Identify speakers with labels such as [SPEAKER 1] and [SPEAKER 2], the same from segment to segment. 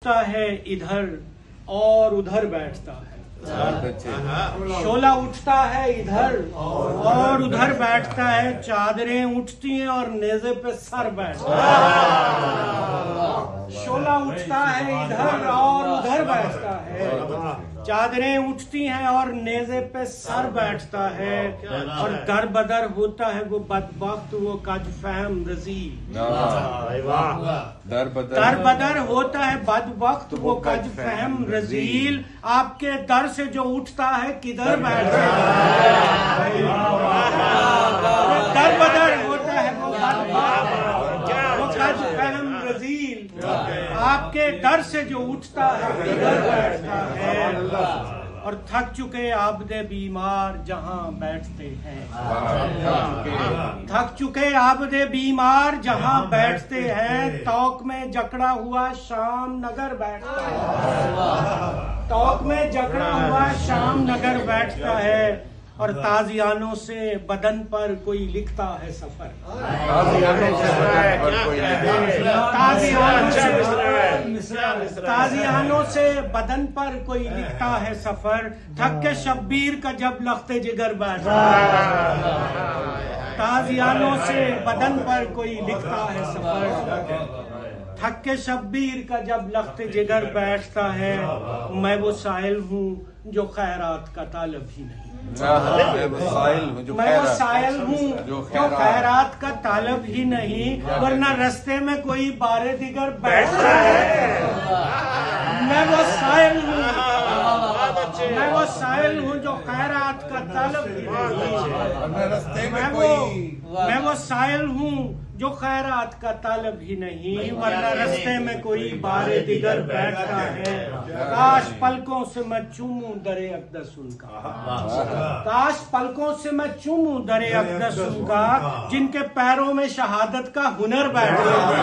[SPEAKER 1] है इधर और उधर बैठता है। शोला उठता है इधर और उधर बैठता है। चादरें उठती हैं और नेज़े पे सर बैठता है। शोला उठता है इधर और उधर बैठता है। चादरें उठती हैं और नेज़े पे सर बैठता है। और दर बदर होता है वो बदबख्त, वो कज फहम रजील। दर बदर होता है बदबख्त, वो कज फहम रजील। आपके दर से जो उठता है किधर बैठता है। दर बदर होता है वो बदबख्त, वो कज फहम रजील। आपके दर से जो उठता है किधर बैठता है। और थक चुके आबदे बीमार जहां बैठते हैं। थक चुके आबदे बीमार जहां बैठते हैं। तौक में जकड़ा हुआ शाम नगर बैठता है। तौक में जकड़ा हुआ शाम नगर बैठता है। और ताजियानों से बदन पर कोई लिखता है सफर। ताजियानों से बदन पर कोई लिखता है सफर। थक के शब्बीर का जब लख्ते जिगर बैठता है। ताजियानों से बदन पर कोई लिखता है सफर। थक के शब्बीर का जब लख्ते जिगर बैठता है। मैं वो साइल हूँ जो खैरात का तालब ही नहीं। मैं वो साइल हूँ जो खैरात का तालब ही नहीं। वरना रास्ते में कोई बारे दिगर बैठता है। मैं वो साइल हूँ, मैं वो साइल हूँ जो खैरात का तालब ही नहीं। मैं वो साइल हूँ जो खैरात का तालब ही नहीं। वरना रास्ते में कोई बारे दिगर बैठता है। काश पलकों से मैं चूमूं दरे अक़दस उनका। काश पलकों से मैं चूमूं दरे अक़दस उनका। जिनके पैरों में शहादत का हुनर बैठता है।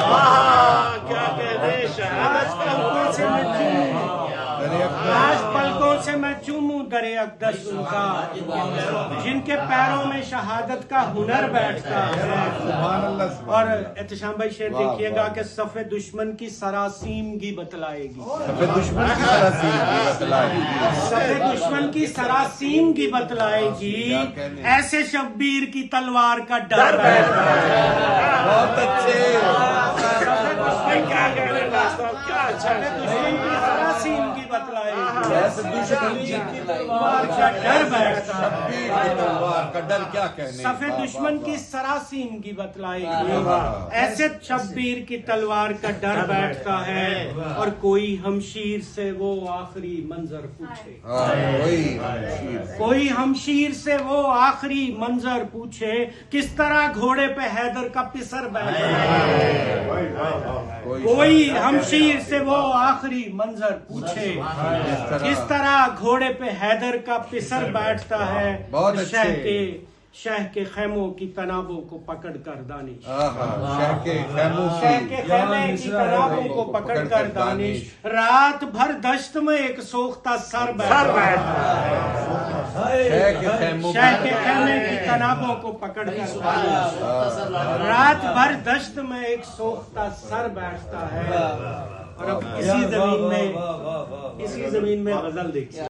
[SPEAKER 1] क्या कहते शहादत पलकों से मैं चूमूं, काश पलकों से मैं चूमूं दरे अक़दस उनका। जिनके पैरों में शहादत का हुनर बैठता है। और एहतशाम भाई शेर देखिएगा कि सफ़े दुश्मन की सरासीमगी बतलाएगी। सफ़े दुश्मन की सरासीमगी बतलाएगी। सफ़े दुश्मन की सरासीमगी बतलाएगी। ऐसे शब्बीर की तलवार का डर बैठता है। बहुत अच्छे। सफ़े दुश्मन की सरासीमगी बतलाएगी। ऐसे दुश्मन की तलवार का डर बैठता है। तलवार का डर क्या कहने। सफ़े दुश्मन की सरासीमगी बतलाएगी। ऐसे शब्बीर की तलवार का डर बैठता है। और कोई हमशीर से वो आखिरी मंजर पूछे। कोई हमशीर से वो आखिरी मंजर पूछे। किस तरह घोड़े पे हैदर का पिसर बैठता है। कोई हमशीर से वो आखिरी मंजर पूछे। किस तरह घोड़े पे हैदर का पिसर बैठता है। शह के खैमों की तनाबों को पकड़ कर दानिश। शह के खैमे की तनाबों को पकड़ कर दानिश। रात भर दश्त में एक सोख्ता सर बैठता है। शह के खैमे की तनाबों को पकड़ कर दानिश। रात भर दश्त में एक सोख्ता सर बैठता है। और अब इसी जमीन में गजल देखिए।